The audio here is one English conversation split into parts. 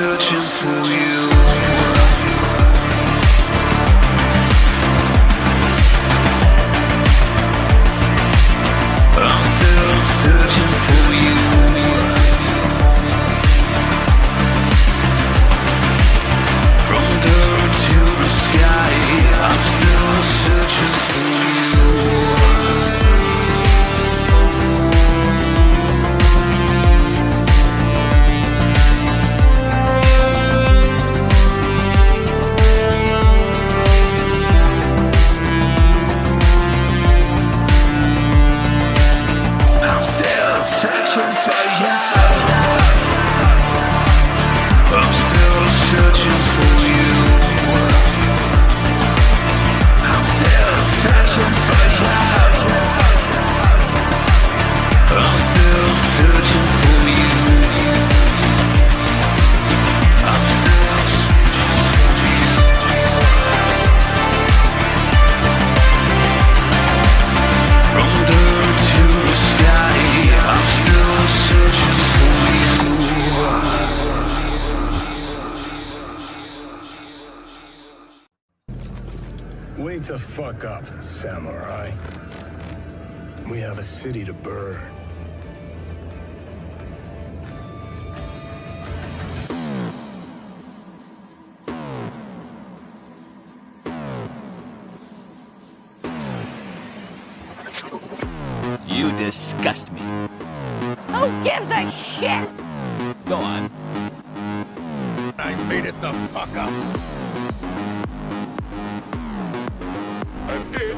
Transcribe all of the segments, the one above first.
searching for you. I'm still searching for you. From dirt to the sky, I'm still searching for you. Wake the fuck up, samurai. We have a city to burn. You disgust me. Who gives a shit? Go on. I made it the fuck up. I'm dead.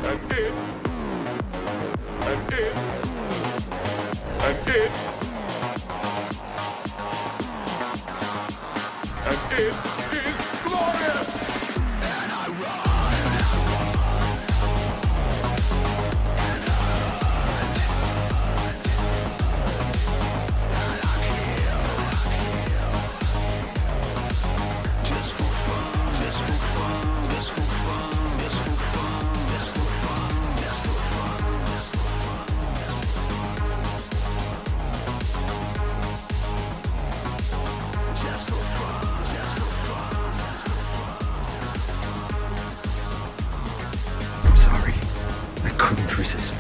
I'm dead. I'm dead. I'm dead. I'm dead. It's glorious! And I run. I'm sorry. I couldn't resist.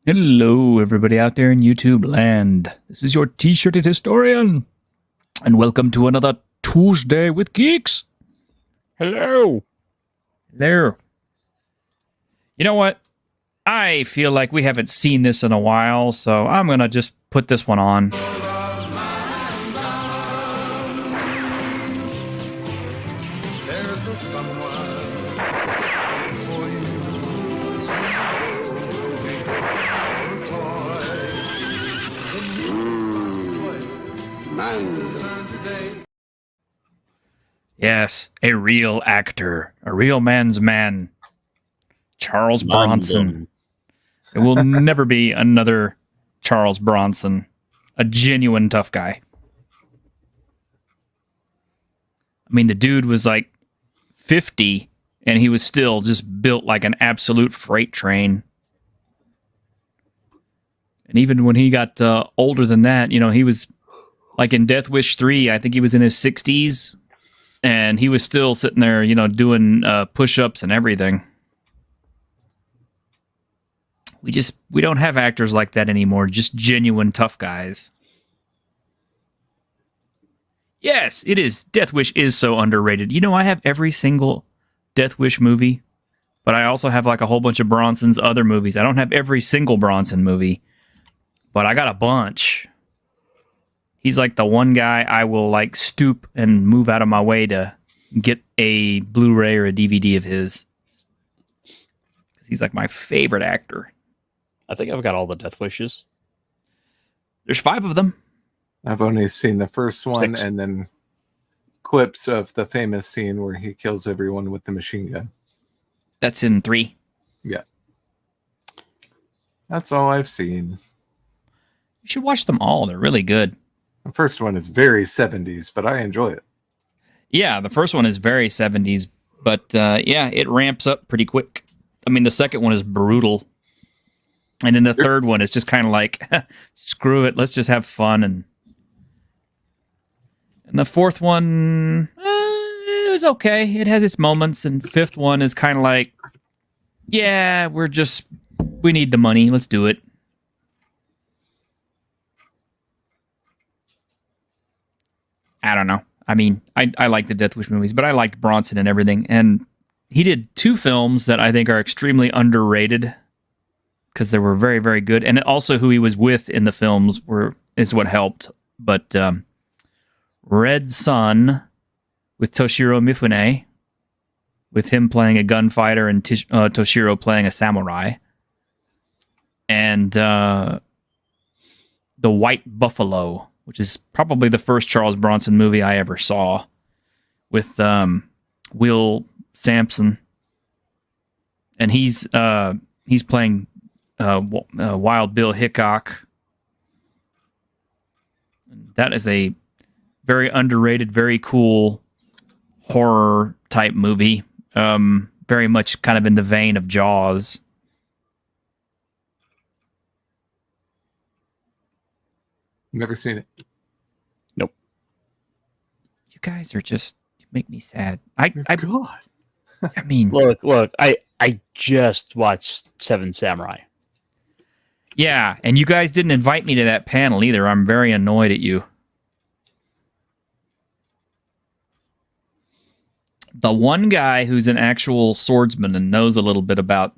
Hello, everybody out there in YouTube land. This is your T-shirted historian, and welcome to another Tuesday with Geeks. Hello. There. You know what? I feel like we haven't seen this in a while, so I'm gonna just put this one on. Man. Yes, a real actor, a real man's man, Charles Bronson. It will never be another Charles Bronson, a genuine tough guy. I mean, the dude was like 50, and he was still just built like an absolute freight train. And even when he got older than that, you know, he was like in Death Wish 3, I think he was in his 60s. And he was still sitting there, you know, doing push-ups and everything. We don't have actors like that anymore. Just genuine tough guys. Yes, it is. Death Wish is so underrated. You know, I have every single Death Wish movie, but I also have like a whole bunch of Bronson's other movies. I don't have every single Bronson movie, but I got a bunch. He's like the one guy I will like stoop and move out of my way to get a Blu-ray or a DVD of his. Because he's like my favorite actor. I think I've got all the Death Wishes. There's 5 of them. I've only seen the first one 6. and then clips of the famous scene where he kills everyone with the machine gun. That's in 3. Yeah. That's all I've seen. You should watch them all. They're really good. The first one is very 70s, but I enjoy it. Yeah, the first one is very 70s, but yeah, it ramps up pretty quick. I mean, the second one is brutal. And then the third one is just kind of like, screw it, let's just have fun. And the fourth one, it was okay. It has its moments. And fifth one is kind of like, yeah, we need the money. Let's do it. I don't know. I mean, I like the Death Wish movies, but I liked Bronson and everything. And he did 2 films that I think are extremely underrated because they were very, very good. And also who he was with in the films is what helped. But Red Sun with Toshiro Mifune, with him playing a gunfighter and Toshiro playing a samurai. And The White Buffalo, which is probably the first Charles Bronson movie I ever saw, with Will Sampson, and he's playing Wild Bill Hickok. That is a very underrated, very cool horror type movie. Very much kind of in the vein of Jaws. Never seen it. Nope. You guys are you make me sad. God. I mean, Look, I just watched 7 Samurai. yeah, and you guys didn't invite me to that panel either. I'm very annoyed at you. The one guy who's an actual swordsman and knows a little bit about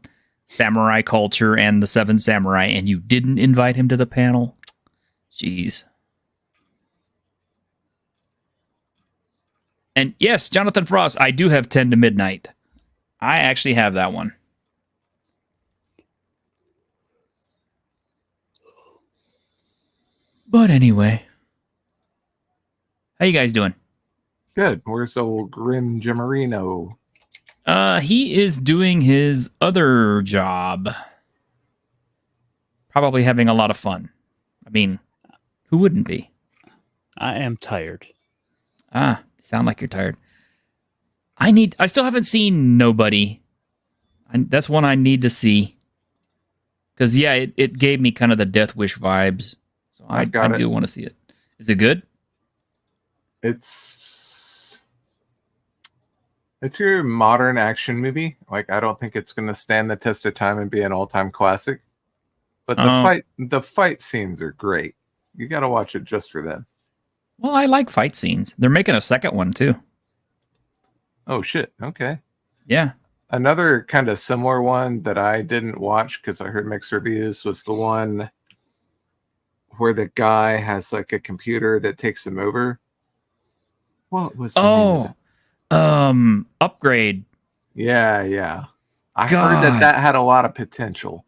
samurai culture and the 7 Samurai, and you didn't invite him to the panel? Jeez. And yes, Jonathan Frost, I do have 10 to Midnight. I actually have that one. But anyway. How you guys doing? Good. Where's old Grim Gemarino? He is doing his other job. Probably having a lot of fun. I mean, who wouldn't be? I am tired. Sound like you're tired. I still haven't seen Nobody. That's one I need to see. Because, yeah, it gave me kind of the Death Wish vibes. So I do want to see it. Is it good? It's your modern action movie. Like, I don't think it's going to stand the test of time and be an all-time classic. But the fight scenes are great. You got to watch it just for them. Well, I like fight scenes. They're making a second one, too. Oh, shit. Okay. Yeah. Another kind of similar one that I didn't watch because I heard mixed reviews was the one where the guy has like a computer that takes him over. What was the name of it? Upgrade. Yeah. I heard that had a lot of potential.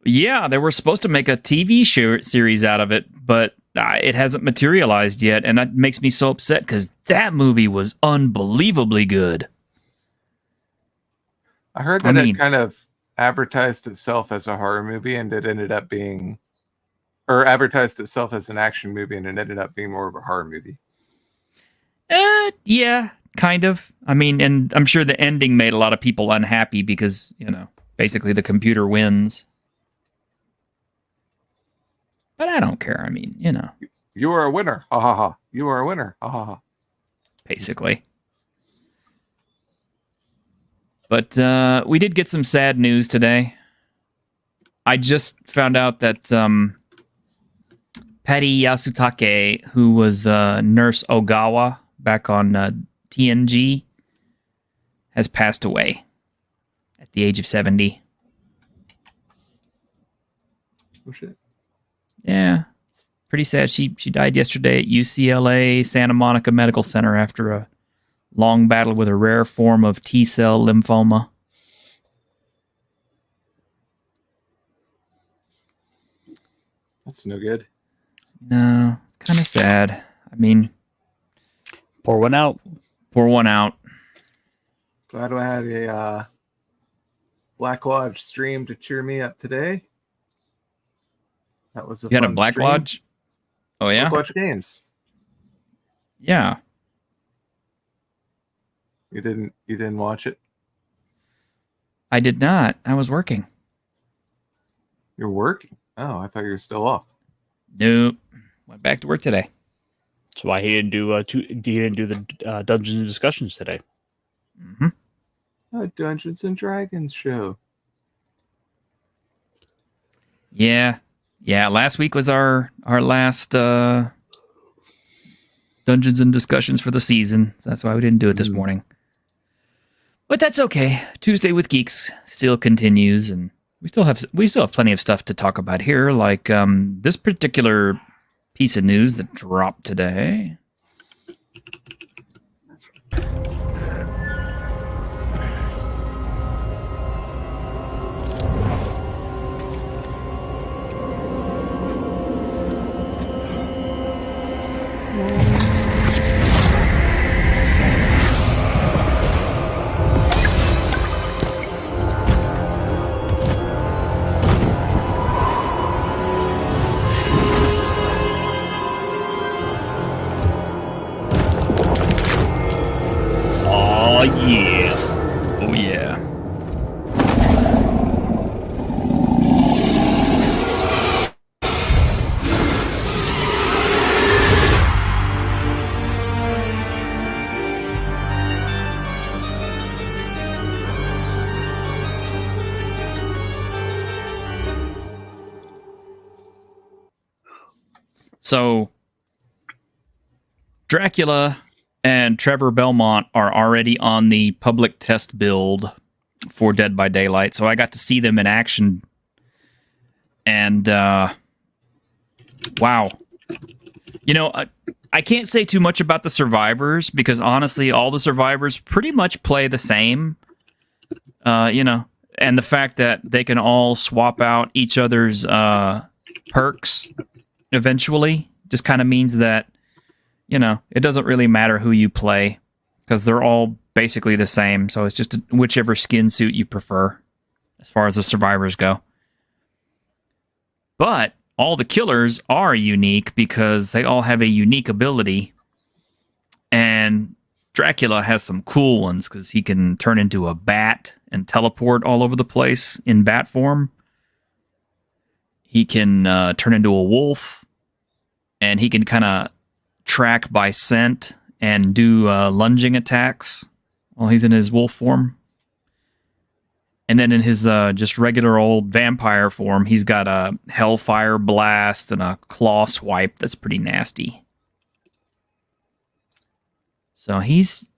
Yeah, they were supposed to make a TV series out of it, but it hasn't materialized yet, and that makes me so upset because that movie was unbelievably good. I heard that it kind of advertised itself as a horror movie, and it ended up being, or advertised itself as an action movie, and it ended up being more of a horror movie. Yeah, kind of. I mean, and I'm sure the ending made a lot of people unhappy because, basically the computer wins. But I don't care. I mean, You are a winner. Ha ha ha. You are a winner. Ha ha ha. Basically. But we did get some sad news today. I just found out that Patty Yasutake, who was Nurse Ogawa back on TNG, has passed away at the age of 70. Oh, shit. Yeah, it's pretty sad. She died yesterday at UCLA Santa Monica Medical Center after a long battle with a rare form of T-cell lymphoma. That's no good. No, it's kind of sad. I mean, Pour one out. pour one out. Glad I had a Black Lodge stream to cheer me up today. That was You had a fun Black stream. Lodge? Oh, yeah? Black Lodge games. Yeah. You didn't watch it? I did not. I was working. You're working? Oh, I thought you were still off. Nope. Went back to work today. That's why he didn't do the Dungeons and Discussions today. Mm-hmm. A Dungeons and Dragons show. Yeah. Yeah, last week was our last Dungeons and Discussions for the season. So that's why we didn't do it this morning. But that's okay. Tuesday with Geeks still continues, and we still have plenty of stuff to talk about here, like this particular piece of news that dropped today. Oh yeah. Oh, yeah. So, Dracula and Trevor Belmont are already on the public test build for Dead by Daylight, so I got to see them in action. And, wow. I can't say too much about the survivors, because honestly, all the survivors pretty much play the same. And the fact that they can all swap out each other's perks eventually just kind of means that, it doesn't really matter who you play, because they're all basically the same. So it's just whichever skin suit you prefer as far as the survivors go. But all the killers are unique because they all have a unique ability. And Dracula has some cool ones because he can turn into a bat and teleport all over the place in bat form. He can turn into a wolf, and he can kind of track by scent and do lunging attacks while he's in his wolf form. And then in his just regular old vampire form, he's got a hellfire blast and a claw swipe that's pretty nasty. So he's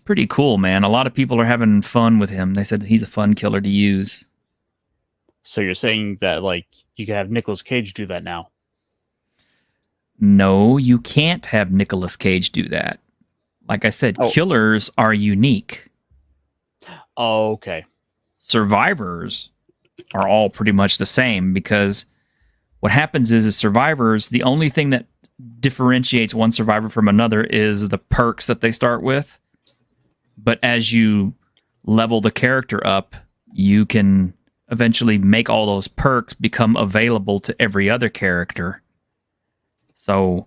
pretty cool, man. A lot of people are having fun with him. They said he's a fun killer to use. So you're saying that you can have Nicolas Cage do that now? No, you can't have Nicolas Cage do that. Like I said, killers are unique. Oh, okay. Survivors are all pretty much the same, because what happens is survivors, the only thing that differentiates one survivor from another is the perks that they start with. But as you level the character up, you can eventually make all those perks become available to every other character. So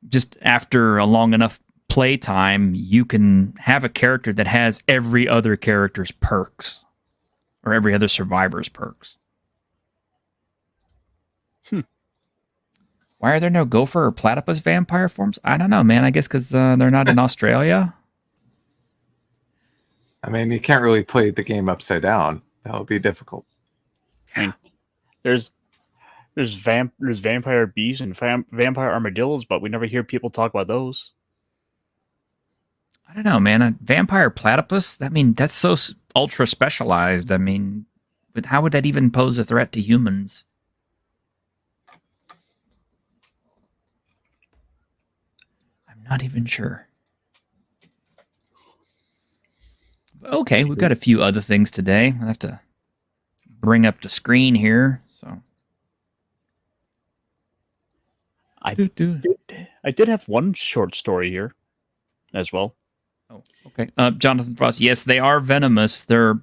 just after a long enough playtime, you can have a character that has every other character's perks, or every other survivor's perks. Why are there no gopher or platypus vampire forms? I don't know, man. I guess because they're not in Australia. I mean, you can't really play the game upside down. That would be difficult. I mean, there's vampire bees and vampire armadillos, but we never hear people talk about those. I don't know, man. A vampire platypus? I mean, that's so ultra specialized. I mean, but how would that even pose a threat to humans? I'm not even sure. Okay, we've got a few other things today. I have to bring up the screen here. So I did have one short story here as well. Oh, okay. Jonathan Frost. Yes, they are venomous. The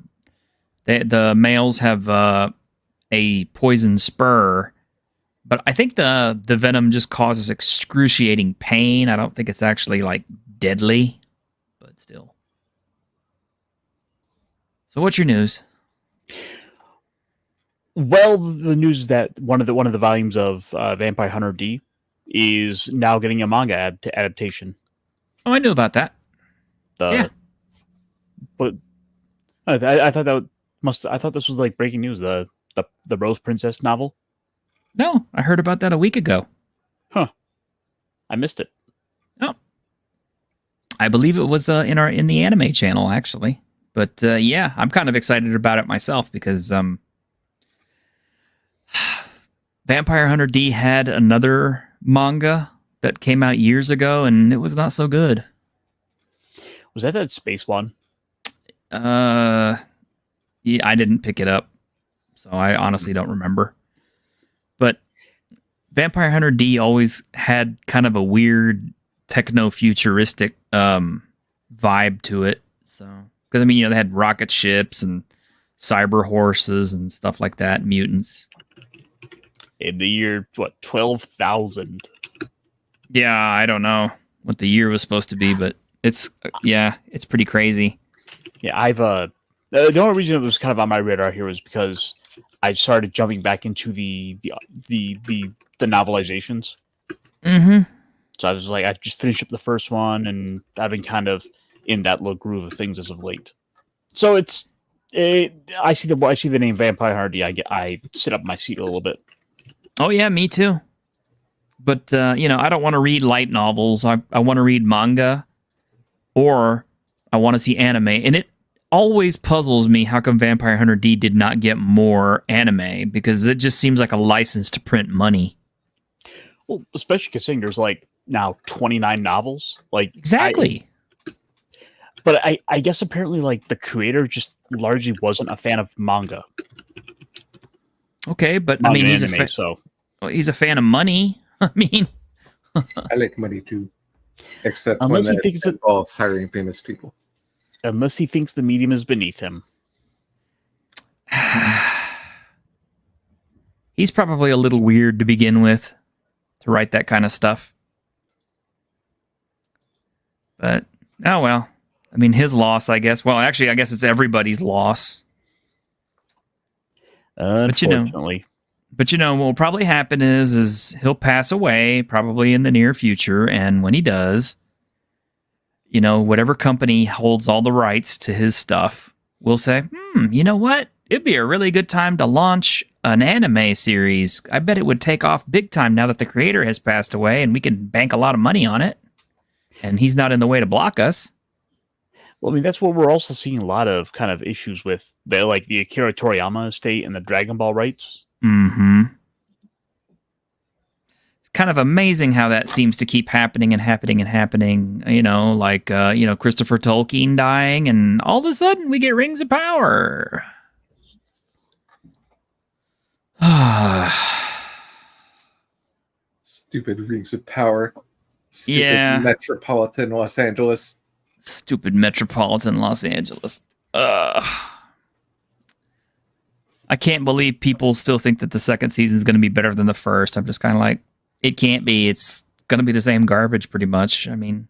males have a poison spur, but I think the venom just causes excruciating pain. I don't think it's actually like deadly, but still. So, what's your news? Well, the news is that one of the volumes of Vampire Hunter D is now getting a manga adaptation. Oh, I knew about that. Yeah, but I thought I thought this was like breaking news. The Rose Princess novel. No, I heard about that a week ago. Huh? I missed it. Oh, I believe it was in the anime channel actually. But yeah, I'm kind of excited about it myself because Vampire Hunter D had another manga that came out years ago, and it was not so good. Was that space one? Yeah, I didn't pick it up, so I honestly don't remember. But Vampire Hunter D always had kind of a weird techno-futuristic vibe to it. So, because I mean, they had rocket ships and cyber horses and stuff like that, mutants. In the year 12,000. Yeah, I don't know what the year was supposed to be, but it's pretty crazy. Yeah, I've the only reason it was kind of on my radar here was because I started jumping back into the novelizations. Mm-hmm. So I was like, I've just finished up the first one, and I've been kind of in that little groove of things as of late. So I see the name Vampire Hunter D. I sit up in my seat a little bit. Oh yeah, me too. But I don't want to read light novels. I want to read manga, or I want to see anime. And it always puzzles me how come Vampire Hunter D did not get more anime, because it just seems like a license to print money. Well, especially considering there's like now 29 novels. Like exactly. But I guess apparently like the creator just largely wasn't a fan of manga. Okay, but I mean, he's a fan of money. I mean, I like money too, except unless when he thinks it involves hiring famous people. Unless he thinks the medium is beneath him. He's probably a little weird to begin with to write that kind of stuff. But oh well. I mean, his loss, I guess. Well, actually, I guess it's everybody's loss. Unfortunately. But what will probably happen is he'll pass away probably in the near future, and when he does, whatever company holds all the rights to his stuff will say, you know what? It'd be a really good time to launch an anime series. I bet it would take off big time now that the creator has passed away, and we can bank a lot of money on it. And he's not in the way to block us. Well, I mean, that's what we're also seeing a lot of kind of issues with the Akira Toriyama estate and the Dragon Ball rights. Mm-hmm. It's kind of amazing how that seems to keep happening and happening and happening. Christopher Tolkien dying, and all of a sudden we get Rings of Power. Stupid Rings of Power. Stupid Yeah. Metropolitan Los Angeles. Stupid metropolitan Los Angeles. I can't believe people still think that the second season is going to be better than the first. I'm just kind of like, it can't be. It's going to be the same garbage pretty much. I mean,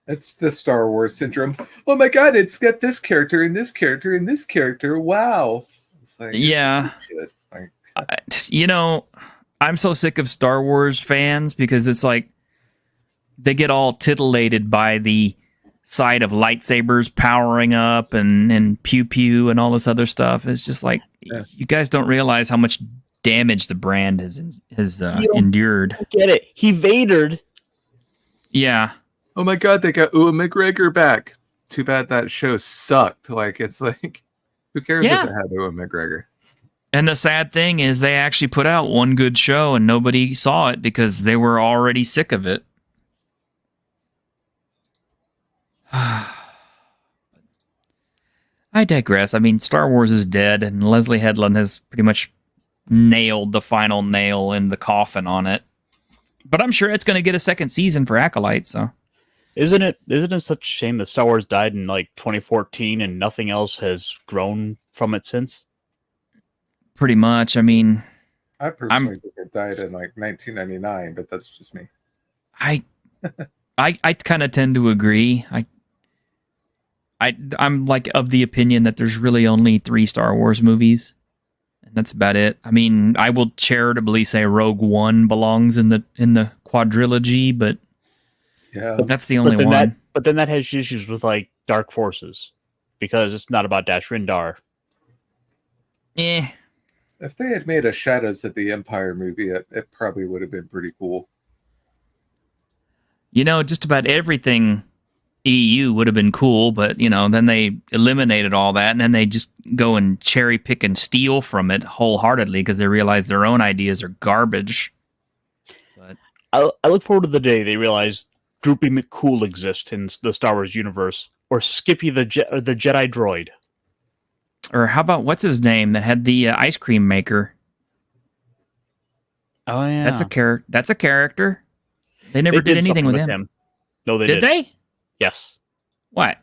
It's the Star Wars syndrome. Oh my god, it's got this character and this character and this character. Wow. It's like, yeah. shit. Like, You know, I'm so sick of Star Wars fans because it's like they get all titillated by the sight of lightsabers powering up and pew pew and all this other stuff. It's just like, you guys don't realize how much damage the brand has endured. Get it? He Vadered. Yeah. oh my god, they got Ewan McGregor back. Too bad that show sucked. Like, it's like, who cares Yeah. if it had Ewan McGregor? And the sad thing is they actually put out one good show and nobody saw it because they were already sick of it. I digress. I mean, Star Wars is dead, and Leslie Headland has pretty much nailed the final nail in the coffin on it. But I'm sure it's going to get a second season for Acolyte, so. Isn't it such a shame that Star Wars died in like 2014 and nothing else has grown from it since? Pretty much. I mean, I personally think it died in like 1999, but that's just me. I kind of tend to agree. I'm like of the opinion that there's really only 3 Star Wars movies, and that's about it. I mean, I will charitably say Rogue One belongs in the quadrilogy, but Yeah. that's the only one. But then that has issues with like Dark Forces because it's not about Dash Rendar. Eh. If they had made a Shadows of the Empire movie, it probably would have been pretty cool. You know, just about everything EU would have been cool, but, you know, then they eliminated all that, and then they just go and cherry pick and steal from it wholeheartedly because they realize their own ideas are garbage. But I look forward to the day they realize Droopy McCool exists in the Star Wars universe, or Skippy the Jedi droid. Or how about, what's his name that had the ice cream maker? Oh yeah, That's a character. They never did anything with him. No, they Did they? Yes. What?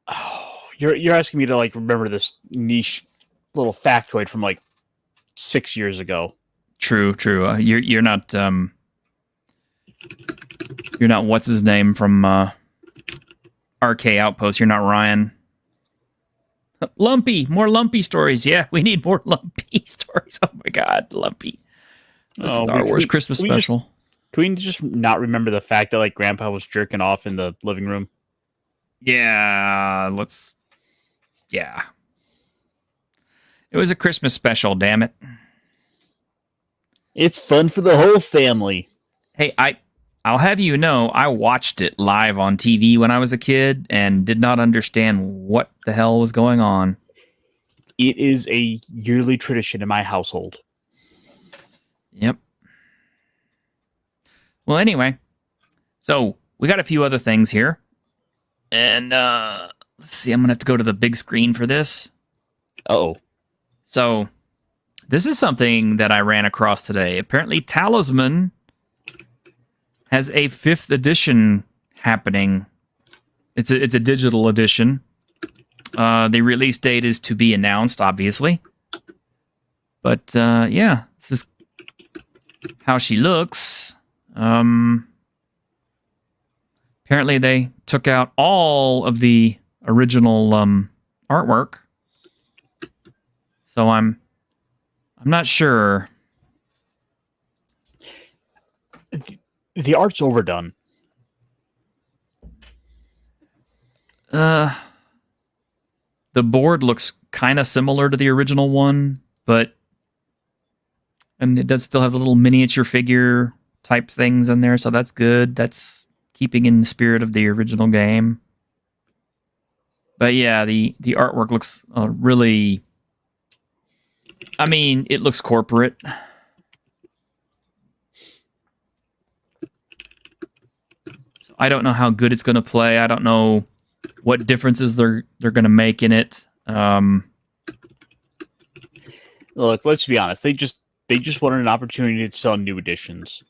Oh, you're asking me to like remember this niche little factoid from like 6 years ago. True. You're not what's his name from RK Outpost. You're not Ryan. More Lumpy stories. Yeah, we need more Lumpy stories. Oh my God, Lumpy. The Star Wars Christmas special. Can we just not remember the fact that like Grandpa was jerking off in the living room? Yeah, Yeah. It was a Christmas special, damn it. It's fun for the whole family. Hey, I'll have you know, I watched it live on TV when I was a kid and did not understand what the hell was going on. It is a yearly tradition in my household. Yep. Well, anyway, so we got a few other things here. And let's see, I'm going to have to go to the big screen for this. Uh-oh. So this is something that I ran across today. Apparently, Talisman has a 5th edition happening. It's a digital edition. The release date is to be announced, obviously. But yeah, this is how she looks. Apparently they took out all of the original artwork. So I'm not sure. The art's overdone. The board looks kind of similar to the original one, and it does still have the little miniature figure type things in there, so that's good. That's keeping in the spirit of the original game. But yeah, the artwork looks really... I mean, it looks corporate. So I don't know how good it's going to play. I don't know what differences they're going to make in it. Look, let's be honest. They just They just wanted an opportunity to sell new editions.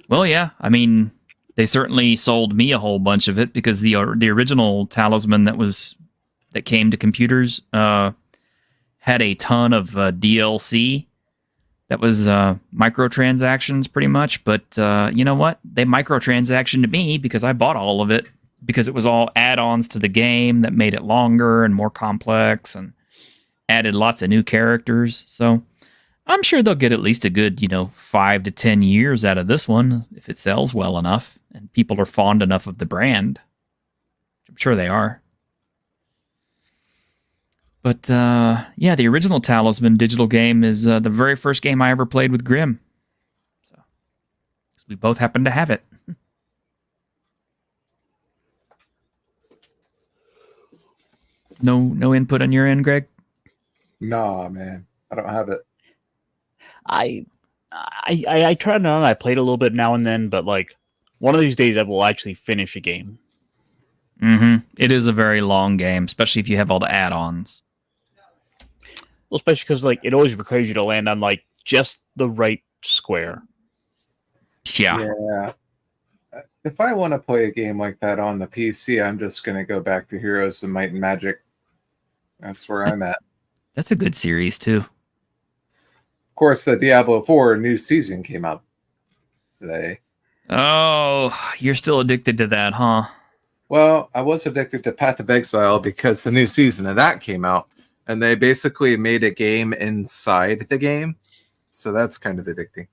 Well, yeah. I mean, they certainly sold me a whole bunch of it because the original Talisman that came to computers had a ton of DLC that was microtransactions pretty much. But you know what? They microtransactioned me because I bought all of it because it was all add-ons to the game that made it longer and more complex and added lots of new characters. So I'm sure they'll get at least a good, 5 to 10 years out of this one if it sells well enough and people are fond enough of the brand. I'm sure they are. But yeah, the original Talisman digital game is the very first game I ever played with Grim. So we both happen to have it. No input on your end, Greg? Nah, man, I don't have it. I tried it on. I played a little bit now and then, but like one of these days I will actually finish a game. Mm-hmm. It is a very long game, especially if you have all the add-ons. Well, especially because like it always requires you to land on like just the right square. Yeah. If I want to play a game like that on the PC, I'm just going to go back to Heroes of Might and Magic. That's where I'm at. That's a good series, too. Of course, the Diablo 4 new season came out today. Oh, you're still addicted to that, huh? Well, I was addicted to Path of Exile because the new season of that came out, and they basically made a game inside the game. So that's kind of addicting.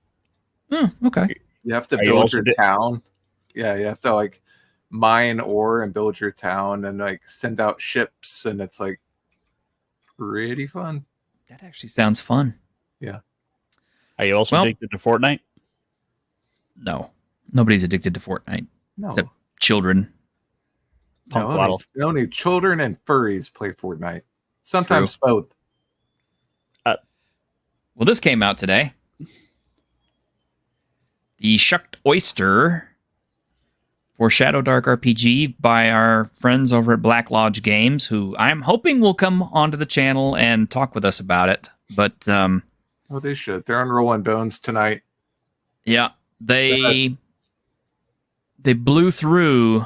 Okay. You have to build your town. Yeah, you have to like mine ore and build your town and like send out ships, and it's like pretty fun. That actually sounds fun. Yeah. Are you also addicted to Fortnite? No. Nobody's addicted to Fortnite. No. Except children. Only children and furries play Fortnite. Sometimes both. Well, this came out today. The Shucked Oyster for Shadow Dark RPG by our friends over at Black Lodge Games, who I'm hoping will come onto the channel and talk with us about it. But oh, they should. They're on Rolling Bones tonight. Yeah, they blew through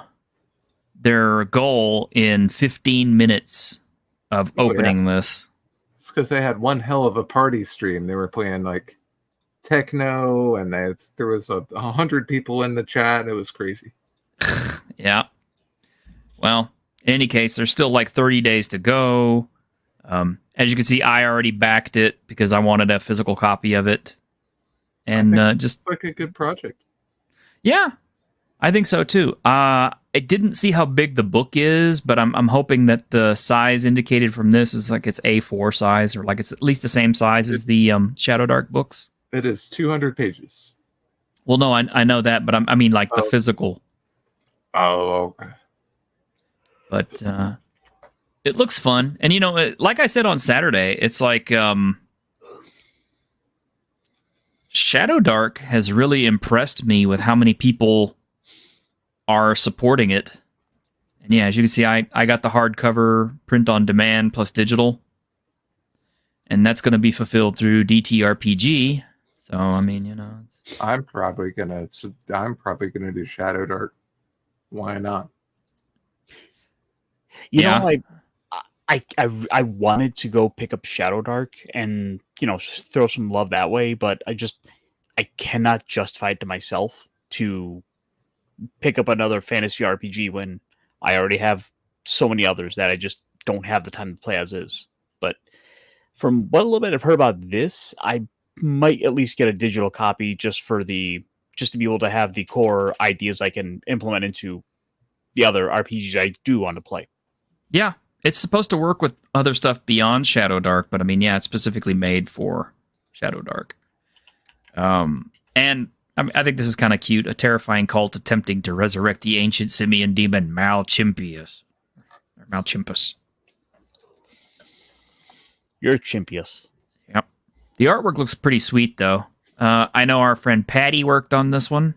their goal in 15 minutes of opening this. It's because they had one hell of a party stream. They were playing like techno, and there was 100 people in the chat, and it was crazy. Yeah. Well, in any case, there's still like 30 days to go. As you can see, I already backed it because I wanted a physical copy of it. And just like a good project. Yeah, I think so too. I didn't see how big the book is, but I'm hoping that the size indicated from this is like it's A4 size, or like it's at least the same size as the Shadow Dark books. It is 200 pages. Well, no, I know that, but I mean like the physical. Oh, okay. But it looks fun, and like I said on Saturday, it's like Shadow Dark has really impressed me with how many people are supporting it. And yeah, as you can see, I got the hardcover print on demand plus digital, and that's going to be fulfilled through DTRPG. So I mean, I'm probably gonna do Shadow Dark. Why not? You know, I wanted to go pick up Shadow Dark and throw some love that way, but I cannot justify it to myself to pick up another fantasy RPG when I already have so many others that I just don't have the time to play as is. But from what a little bit I've heard about this, I might at least get a digital copy just to be able to have the core ideas I can implement into the other RPGs I do want to play. Yeah, it's supposed to work with other stuff beyond Shadow Dark, but I mean, yeah, it's specifically made for Shadow Dark. And I think this is kind of cute. A terrifying cult attempting to resurrect the ancient simian demon Malchimpus. You're Chimpius. Yep. The artwork looks pretty sweet, though. I know our friend Patty worked on this one.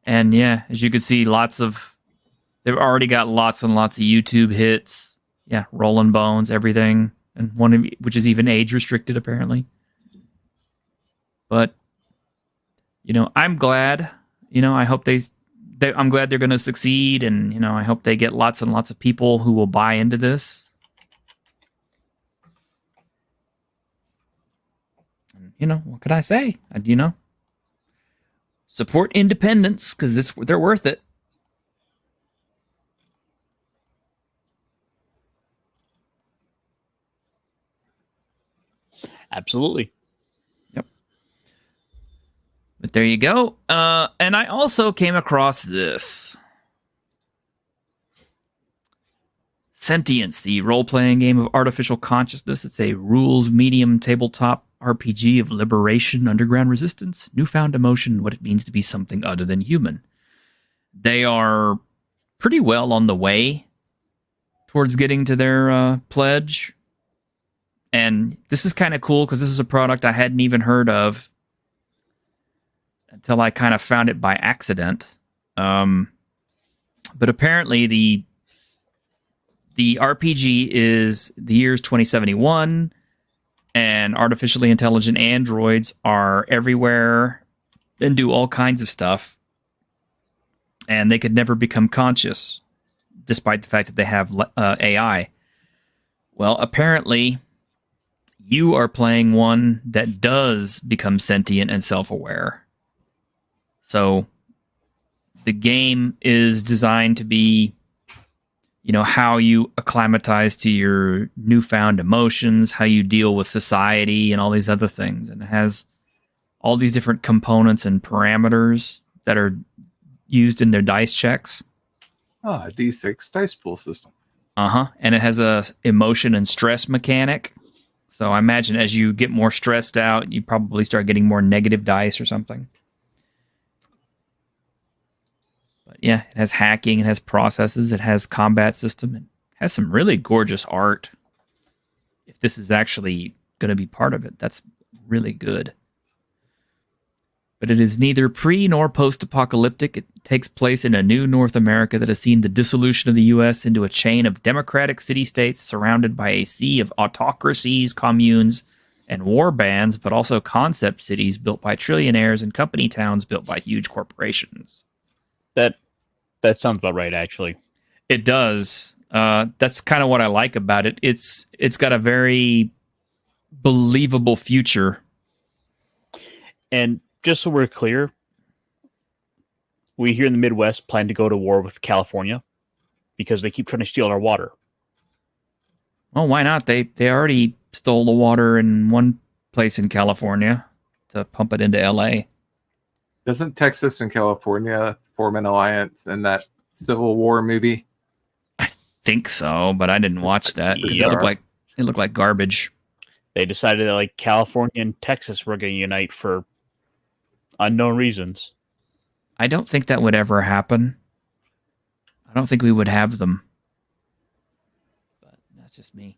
And yeah, as you can see, they've already got lots and lots of YouTube hits. Yeah, Rolling Bones, everything, and one of which is even age restricted apparently. But I'm glad. I hope I'm glad they're going to succeed, and I hope they get lots and lots of people who will buy into this. And, what could I say? Support independence because they're worth it. Absolutely. Yep. But there you go. And I also came across this. Sentience, the role-playing game of artificial consciousness. It's a rules medium tabletop RPG of liberation, underground resistance, newfound emotion, what it means to be something other than human. They are pretty well on the way towards getting to their pledge. And this is kind of cool because this is a product I hadn't even heard of until I kind of found it by accident. But apparently the RPG is the year's 2071, and artificially intelligent androids are everywhere and do all kinds of stuff. And they could never become conscious, despite the fact that they have AI. Well, apparently, you are playing one that does become sentient and self-aware. So, the game is designed to be how you acclimatize to your newfound emotions, how you deal with society and all these other things. And it has all these different components and parameters that are used in their dice checks. Oh, a D6 dice pool system. And it has a emotion and stress mechanic. So I imagine as you get more stressed out, you probably start getting more negative dice or something. Yeah, it has hacking, it has processes, it has combat system, it has some really gorgeous art. If this is actually going to be part of it, that's really good. But it is neither pre nor post-apocalyptic. It takes place in a new North America that has seen the dissolution of the U.S. into a chain of democratic city-states surrounded by a sea of autocracies, communes, and war bands, but also concept cities built by trillionaires and company towns built by huge corporations. That sounds about right, actually. It does. That's kind of what I like about it. It's got a very believable future. And just so we're clear, we here in the Midwest plan to go to war with California because they keep trying to steal our water. Well, why not? They already stole the water in one place in California to pump it into LA. Doesn't Texas and California form an alliance in that Civil War movie? I think so, but I didn't watch that. Yep. It looked like garbage. They decided that California and Texas were going to unite for unknown reasons. I don't think that would ever happen. I don't think we would have them. But that's just me.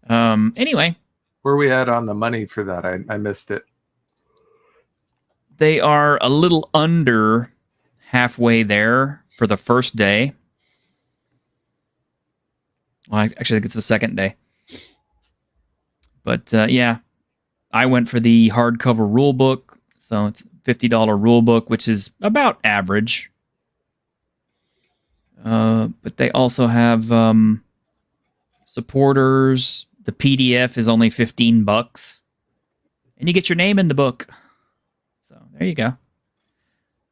Anyway. Where are we at on the money for that? I missed it. They are a little under halfway there for the first day. Well, actually, I think it's the second day. But yeah, I went for the hardcover rule book. So it's a $50 rule book, which is about average. But they also have supporters. The PDF is only $15. And you get your name in the book. So there you go.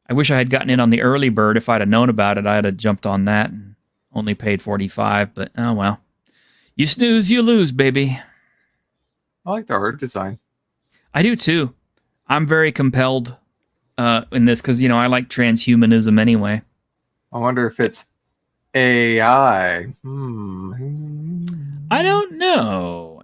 I wish I had gotten in on the early bird. If I'd have known about it, I'd have jumped on that and only paid $45. But oh well. You snooze, you lose, baby. I like the art design. I do too. I'm very compelled in this because, I like transhumanism anyway. I wonder if it's AI. I don't know.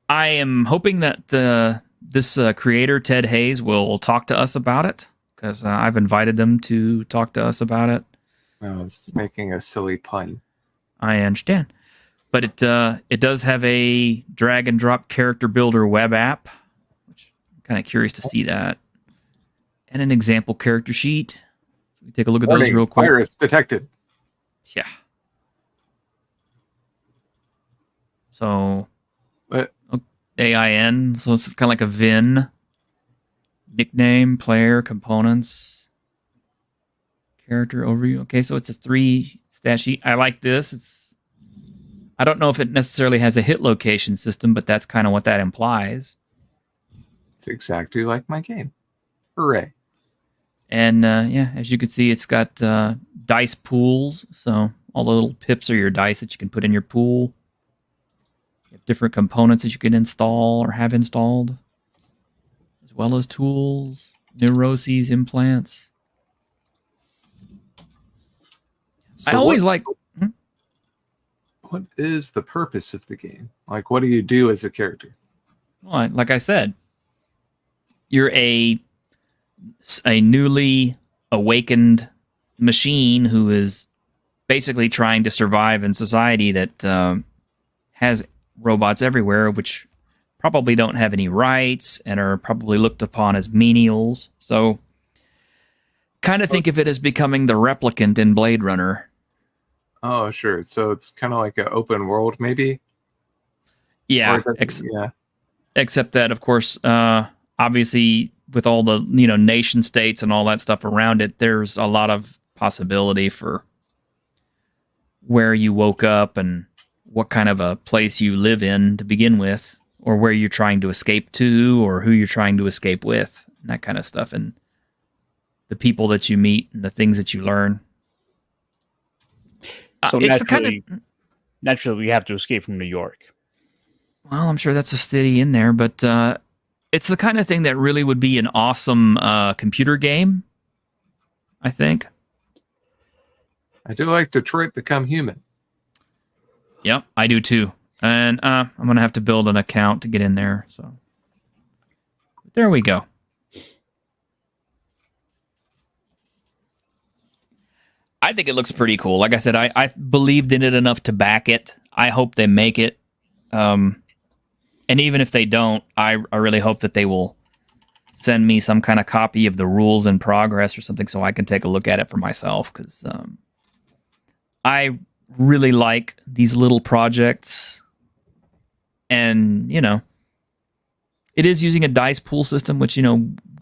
I am hoping that this creator, Ted Hayes, will talk to us about it because I've invited them to talk to us about it. I was making a silly pun. I understand. But it does have a drag and drop character builder web app, which I'm kind of curious to see that. And an example character sheet. So we take a look at those real quick. Virus detected. Yeah. So But AIN. So it's kind of like a VIN. Nickname, player, components, character overview. Okay, so it's a 3 stat sheet. I like this. I don't know if it necessarily has a hit location system, but that's kind of what that implies. it's exactly like my game. Hooray. And yeah, as you can see, it's got dice pools. So all the little pips are your dice that you can put in your pool. You have different components that you can install or have installed, as well as tools, neuroses, implants. So I always like... What is the purpose of the game? Like, what do you do as a character? Well, like I said, you're a newly awakened machine who is basically trying to survive in society that has robots everywhere, which probably don't have any rights and are probably looked upon as menials. So kind of think of it as becoming the replicant in Blade Runner. Oh, sure. So it's kind of like an open world, maybe? Yeah. Yeah. Except that, of course, obviously with all the nation states and all that stuff around it, there's a lot of possibility for where you woke up and what kind of a place you live in to begin with, or where you're trying to escape to, or who you're trying to escape with, and that kind of stuff, and the people that you meet and the things that you learn. So it's naturally, we have to escape from New York. Well, I'm sure that's a city in there, but it's the kind of thing that really would be an awesome computer game, I think. I do like Detroit Become Human. Yep, I do too. And I'm going to have to build an account to get in there. So there we go. I think it looks pretty cool. Like I said, I believed in it enough to back it. I hope they make it. And even if they don't, I really hope that they will send me some kind of copy of the rules in progress or something so I can take a look at it for myself. Because I really like these little projects. And, it is using a dice pool system, which,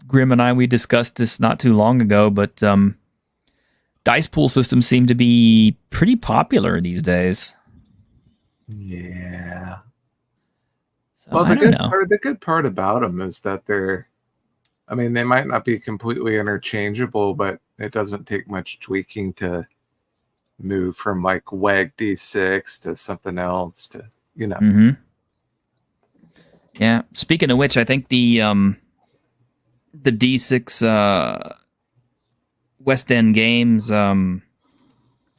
Grim and we discussed this not too long ago, but dice pool systems seem to be pretty popular these days. Yeah. So, Well, I don't know. the good part about them is that they might not be completely interchangeable, but it doesn't take much tweaking to move from like WEG D6 to something else to, Mm-hmm. Yeah. Speaking of which, I think the D6 West End Games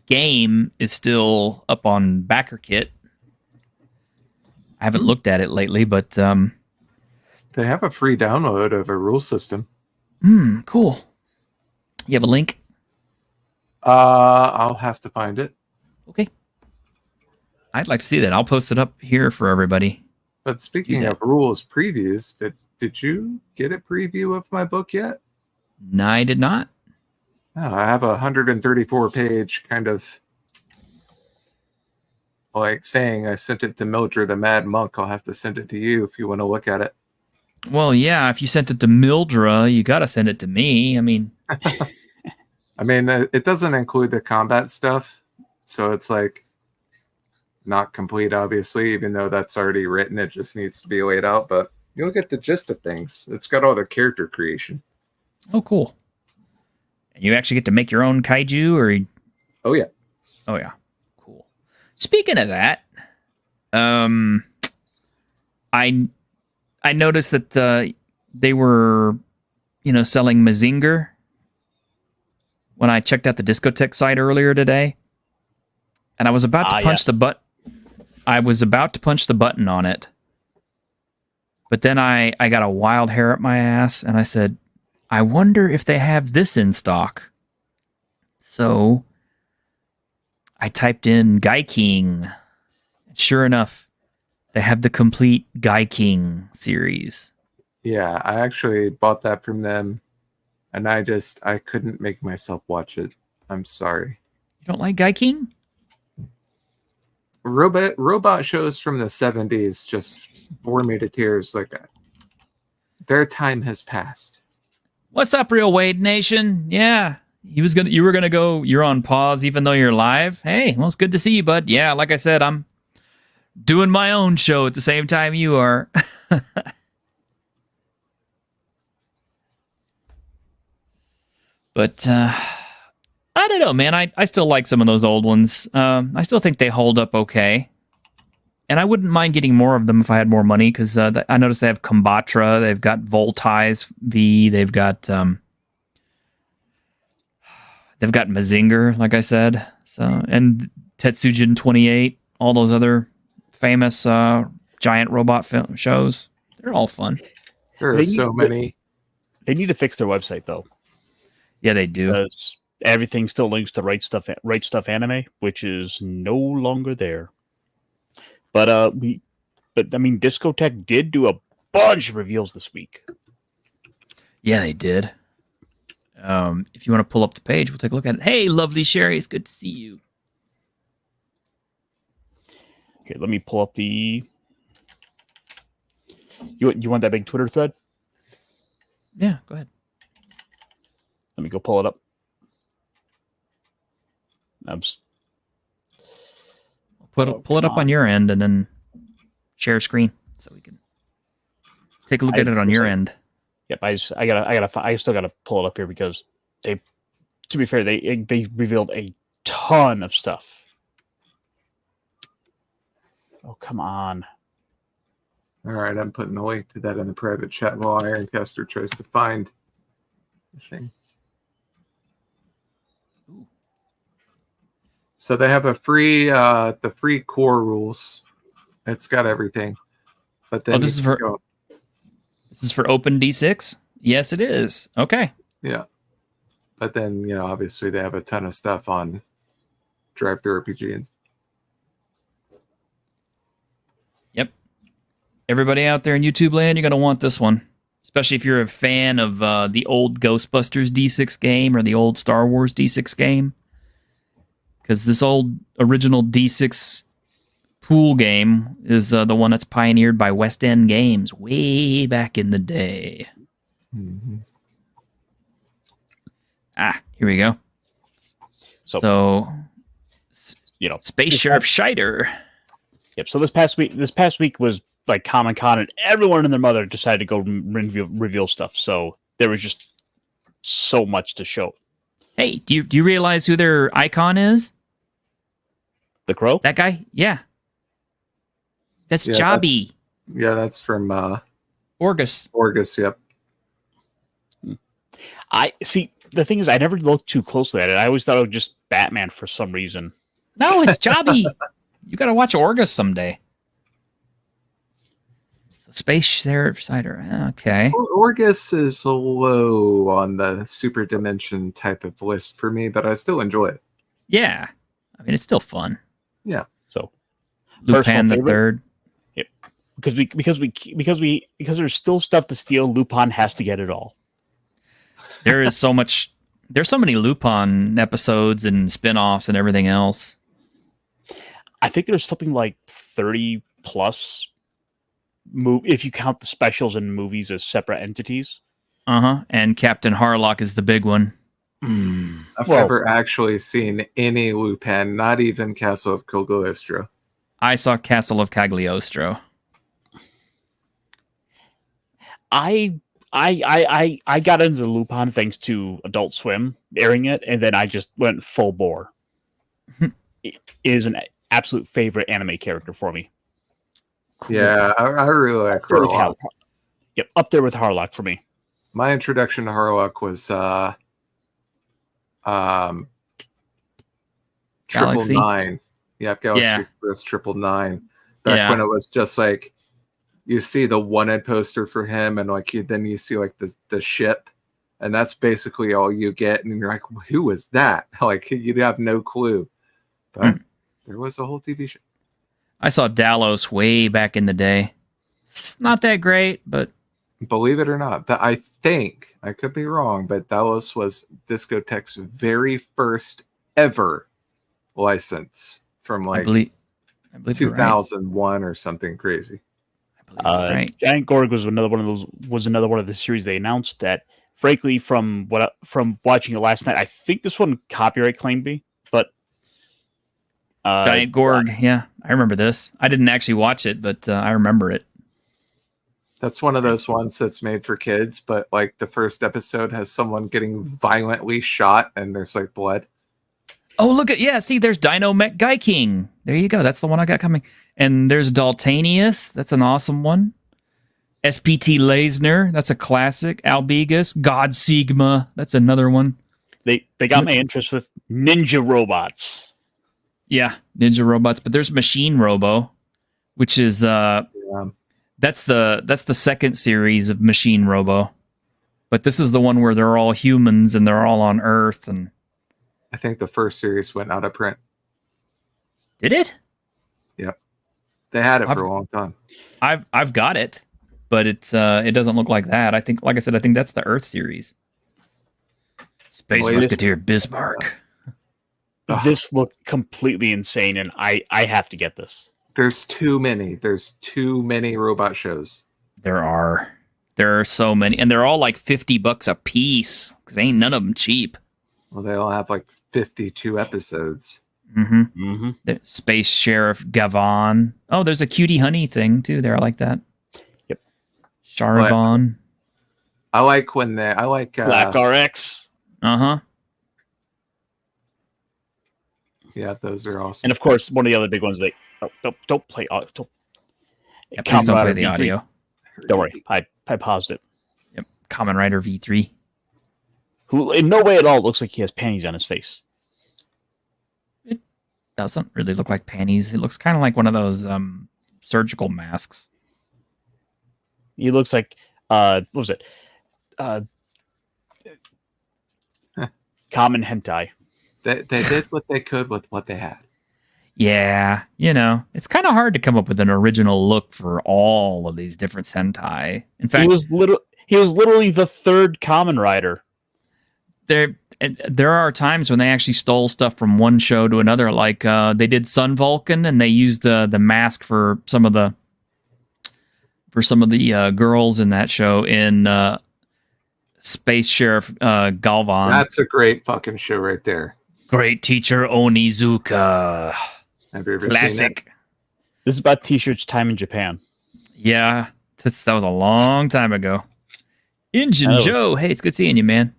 game is still up on BackerKit. I haven't looked at it lately, but they have a free download of a rule system. Cool. You have a link? I'll have to find it. Okay. I'd like to see that. I'll post it up here for everybody. But speaking of rules previews, did you get a preview of my book yet? No, I did not. Oh, I have a 134-page kind of like thing. I sent it to Mildred the Mad Monk. I'll have to send it to you if you want to look at it. Well, yeah, if you sent it to Mildra, you got to send it to me. I mean, it doesn't include the combat stuff, so it's like not complete, obviously, even though that's already written. It just needs to be laid out, but you'll get the gist of things. It's got all the character creation. Oh, cool. And you actually get to make your own kaiju, or? Oh, yeah. Oh, yeah. Cool. Speaking of that, I noticed that they were, selling Mazinger when I checked out the Discotech site earlier today, and I was about to punch the button. I was about to punch the button on it, but then I got a wild hair up my ass, and I said, I wonder if they have this in stock. So I typed in King. Sure enough, they have the complete King series. Yeah, I actually bought that from them, and I couldn't make myself watch it. I'm sorry. You don't like King? robot shows from the 70s just bore me to tears. Like their time has passed. What's up, Real Wade Nation? Yeah. You were gonna go, you're on pause even though you're live. Hey, well, it's good to see you, bud. Yeah, like I said, I'm doing my own show at the same time you are. But I don't know, man. I still like some of those old ones. I still think they hold up okay. And I wouldn't mind getting more of them if I had more money, because I noticed they have Combatra, they've got Voltize V, they've got Mazinger, like I said. So, and Tetsujin 28, all those other famous giant robot film shows. They're all fun. There are so many. They need to fix their website though. Yeah, they do. Because everything still links to Right Stuff Anime, which is no longer there. But I mean, Discotech did do a bunch of reveals this week. Yeah, they did. If you want to pull up the page, we'll take a look at it. Hey, lovely Sherry, it's good to see you. Here, let me pull up the. You want that big Twitter thread? Yeah, go ahead. Let me go pull it up. Pull it up on your end and then share screen so we can take a look at it on your end. Yep, I still gotta pull it up here because they, to be fair, they revealed a ton of stuff. Oh, come on. All right, I'm putting a link to that in the private chat while Ironcaster tries to find the thing. So they have a free, the free core rules. It's got everything. But then this is for Open D6? Yes, it is. Okay. Yeah. But then, obviously they have a ton of stuff on Drive Through RPG. And yep. Everybody out there in YouTube land, you're going to want this one. Especially if you're a fan of the old Ghostbusters D6 game or the old Star Wars D6 game. Because this old original D6 pool game is the one that's pioneered by West End Games way back in the day. Mm-hmm. Here we go. So Space Sheriff Scheider. Yep. So this past week was like Comic-Con, and everyone and their mother decided to go reveal stuff. So there was just so much to show. Hey, do you realize who their icon is? The Crow? That guy? Yeah. That's Jobby. That's from Orgus. Orgus, yep. I see. The thing is, I never looked too closely at it. I always thought it was just Batman for some reason. No, it's Jobby. You got to watch Orgus someday. So Space Sheriff Cider. Okay. Orgus is low on the super dimension type of list for me, but I still enjoy it. Yeah. I mean, it's still fun. Yeah. So Lupin the Third. Yep. Because there's still stuff to steal. Lupin has to get it all. There is so much. There's so many Lupin episodes and spin-offs and everything else. I think there's something like 30 plus if you count the specials and movies as separate entities. And Captain Harlock is the big one. I've never actually seen any Lupin, not even Castle of Cagliostro. I saw Castle of Cagliostro. I got into Lupin thanks to Adult Swim airing it, and then I just went full bore. It is an absolute favorite anime character for me. Cool. Yeah, I really like Harlock. Yep, up there with Harlock for me. My introduction to Harlock was Galaxy? 999. Yep, Galaxy Express 999. Back when it was just like you see the wanted poster for him, and then you see like the ship, and that's basically all you get, and you're like, who is that? Like you'd have no clue. But there was a whole TV show. I saw Dallos way back in the day. It's not that great, but believe it or not, that I think I could be wrong, but Dallos was Discotech's very first ever license from like I believe you're right. 2001 or something crazy. I believe you're right. Giant Gorg was another one of those. Was another one of the series they announced that, frankly, from watching it last night, I think this one copyright claimed me, but Giant Gorg. Yeah, I remember this. I didn't actually watch it, but I remember it. That's one of those ones that's made for kids, but like the first episode has someone getting violently shot and there's like blood. Oh, look at, see, there's Dino Mech Guy King. There you go. That's the one I got coming. And there's Daltanius. That's an awesome one. SPT Lasner. That's a classic. Albegus. God Sigma. That's another one. They got my interest with ninja robots. Yeah, ninja robots. But there's Machine Robo, which is that's the second series of Machine Robo. But this is the one where they're all humans and they're all on Earth. And I think the first series went out of print. did it? Yep. They had it for a long time. I've got it, but it doesn't look like that. I think, like I said, I think that's the Earth series. Space Musketeer Bismarck. This looked completely insane, and I have to get this. There's too many. There's too many robot shows. There are so many, and they're all like $50 a piece because ain't none of them cheap. Well, they all have like 52 episodes. Space Sheriff Gavon. Oh, there's a Cutie Honey thing too there. I like that. Yep. Charagon. I like when they. I like Black RX. Yeah, those are awesome. And of course, one of the other big ones. Don't play. Don't. Yeah, please don't play the audio. Don't worry. I paused it. Yep. Kamen Rider V3. Who in no way at all looks like he has panties on his face. It doesn't really look like panties. It looks kind of like one of those surgical masks. He looks like what was it? Common hentai. They did what they could with what they had. Yeah, it's kind of hard to come up with an original look for all of these different Sentai. In fact, he was literally the third Kamen Rider. There are times when they actually stole stuff from one show to another, like they did Sun Vulcan, and they used the mask for some of the girls in that show in Space Sheriff Galvan. That's a great fucking show right there. Great Teacher Onizuka. Have you ever Classic. seen it? This is about T-shirts time in Japan. Yeah, that was a long time ago. Injun Joe, hey, it's good seeing you, man.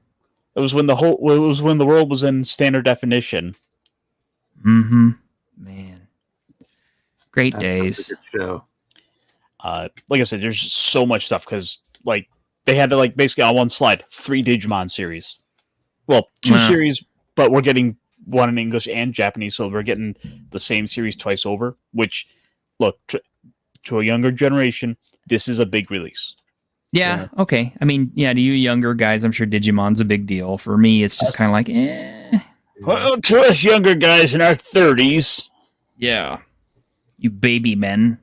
It was when the world was in standard definition. Man, great That's days. a good show. Like I said, there's just so much stuff because like they had to like basically on one slide 3 Digimon series. Well, 2 series, but we're getting one in English and Japanese, so we're getting the same series twice over. Which, look, to a younger generation, this is a big release. Yeah, okay. I mean, yeah, to you younger guys, I'm sure Digimon's a big deal. For me, it's just kind of like, eh. Well, to us younger guys in our 30s. Yeah. You baby men.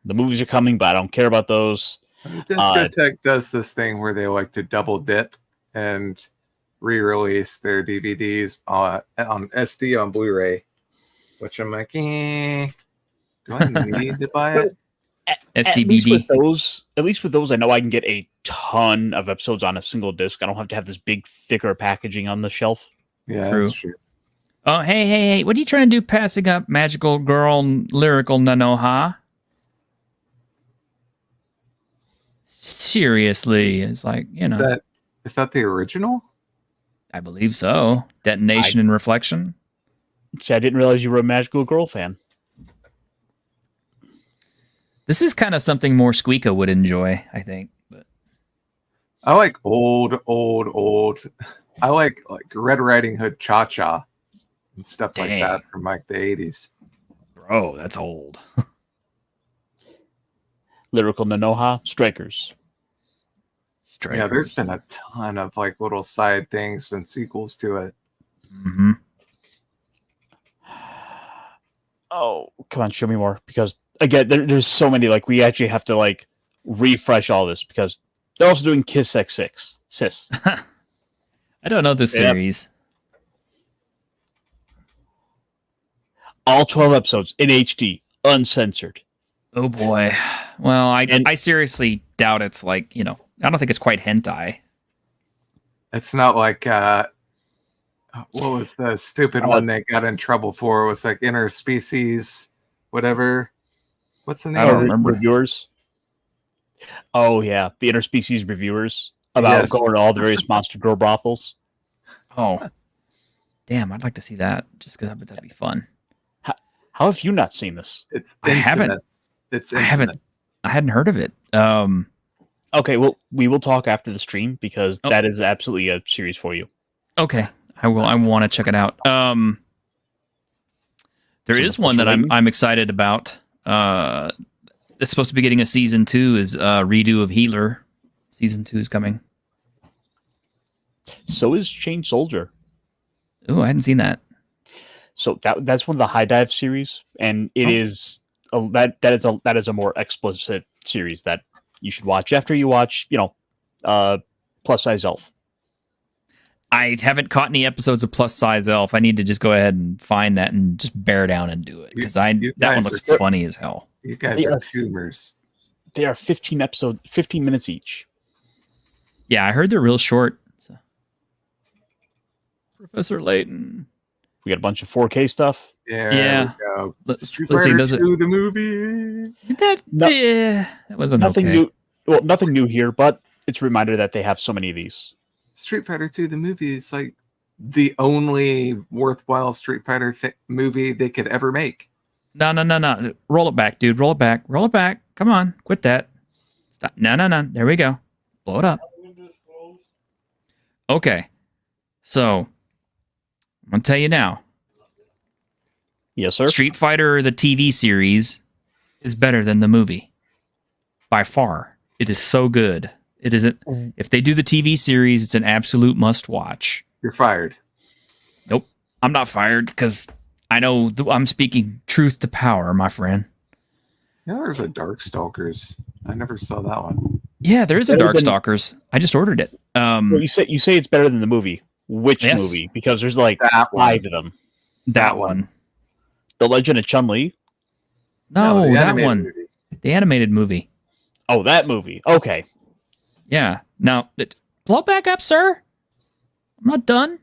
The movies are coming, but I don't care about those. Discotech does this thing where they like to double dip and re-release their DVDs on SD on Blu-ray, which I'm like, do I need to buy it? At least with those, I know I can get a ton of episodes on a single disc. I don't have to have this big, thicker packaging on the shelf. Yeah, True. that's true. Oh, hey, what are you trying to do passing up Magical Girl Lyrical Nanoha? Seriously, it's like, Is that the original? I believe so. Detonation and Reflection. See, I didn't realize you were a Magical Girl fan. This is kind of something more Squeaka would enjoy, I think. But I like old. I like Red Riding Hood Cha Cha and stuff like that from like the 80s. Bro, that's old. Lyrical Nanoha, Strikers. Yeah, there's been a ton of like little side things and sequels to it. Mm-hmm. Oh, come on, show me more. Because again, there's so many. Like we actually have to like refresh all this because they're also doing Kiss X6. Sis. I don't know this series. All 12 episodes in HD, uncensored. Oh boy. Well, I seriously doubt it's like, I don't think it's quite hentai. It's not like what was the stupid one they got in trouble for? It was like interspecies, whatever. What's the name? I don't of it? remember. Reviewers. Oh yeah, the interspecies reviewers about going to all the various monster girl brothels. Oh, damn! I'd like to see that just because I bet that'd be fun. How have you not seen this? It's I haven't. infamous. It's I infamous. hadn't heard of it. Okay, well, we will talk after the stream because that is absolutely a series for you. Okay, I will. I want to check it out. There is one that I'm excited about. It's supposed to be getting a season 2. Is redo of Healer. Season 2 is coming. So is Chain Soldier. Oh, I hadn't seen that. So that's one of the High Dive series, and it is that is a more explicit series that you should watch after you watch, Plus Size Elf. I haven't caught any episodes of Plus Size Elf. I need to just go ahead and find that and just bear down and do it because that one looks funny as hell. You guys are humors. They are 15 minutes each. Yeah, I heard they're real short. So. Professor Layton. We got a bunch of 4K stuff. Yeah. Let's see. Does it? The movie. That wasn't nothing okay. new. Well, nothing new here, but it's a reminder that they have so many of these. Street Fighter 2, the movie, is like the only worthwhile Street Fighter movie they could ever make. No. Roll it back, dude. Roll it back. Come on. Quit that. Stop. No. There we go. Blow it up. Okay. So, I'm going to tell you now. Yes, sir. Street Fighter, the TV series, is better than the movie. By far. It is so good. It isn't. If they do the TV series, it's an absolute must-watch. You're fired. Nope. I'm not fired because I know I'm speaking truth to power, my friend. There's a Darkstalkers. I never saw that one. Yeah, there is a Darkstalkers. I just ordered it. Well, you say it's better than the movie. Which movie? Because there's like 5 of them. That one. The Legend of Chun-Li? No, that one. Movie. The animated movie. Oh, that movie. Okay. Yeah. Now, blow back up, sir. I'm not done.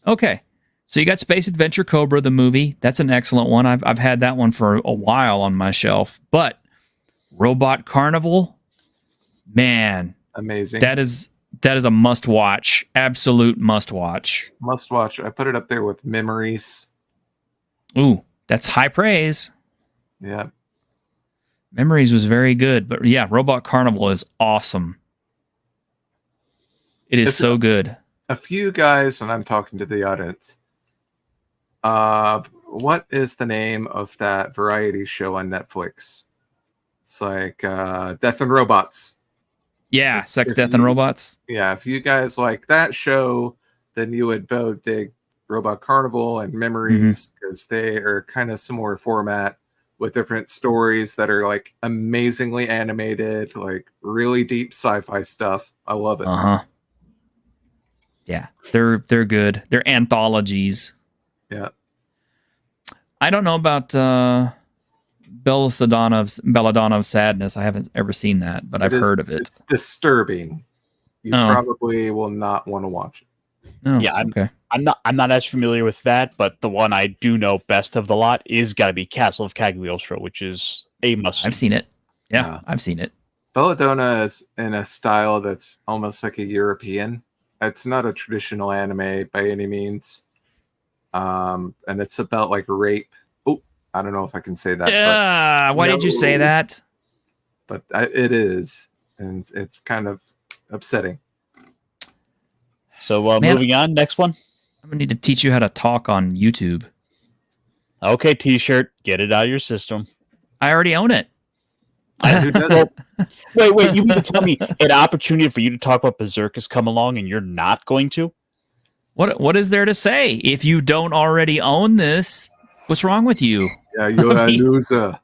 Okay. So you got Space Adventure Cobra, the movie. That's an excellent one. I've had that one for a while on my shelf. But Robot Carnival, man, amazing. That is a must-watch. Absolute must-watch. Must-watch. I put it up there with Memories. Ooh, that's high praise. Yeah. Memories was very good. But yeah, Robot Carnival is awesome. It is so good. A few guys, and I'm talking to the audience. What is the name of that variety show on Netflix? It's like Death and Robots. Yeah, Sex, Death, and Robots. Yeah, if you guys like that show, then you would both dig Robot Carnival and Memories because they are kind of similar format with different stories that are like amazingly animated, like really deep sci-fi stuff. I love it. Yeah, they're good. They're anthologies. Yeah. I don't know about Belladonna of Sadness. I haven't ever seen that, but I've heard of it. It's disturbing. You probably will not want to watch it. Oh, yeah, okay. I'm not as familiar with that, but the one I do know best of the lot is got to be Castle of Cagliostro, which is a must. I've seen it. Yeah, I've seen it. Belladonna is in a style that's almost like a European. It's not a traditional anime by any means. And it's about like rape. Oh, I don't know if I can say that. Yeah, why did you say that? But it is, and it's kind of upsetting. So moving on, next one. I'm gonna need to teach you how to talk on YouTube. Okay, T-shirt, get it out of your system. I already own it. Wait, you mean to tell me an opportunity for you to talk about Berserk has come along and you're not going to? What is there to say? If you don't already own this, what's wrong with you? Yeah, you're a loser.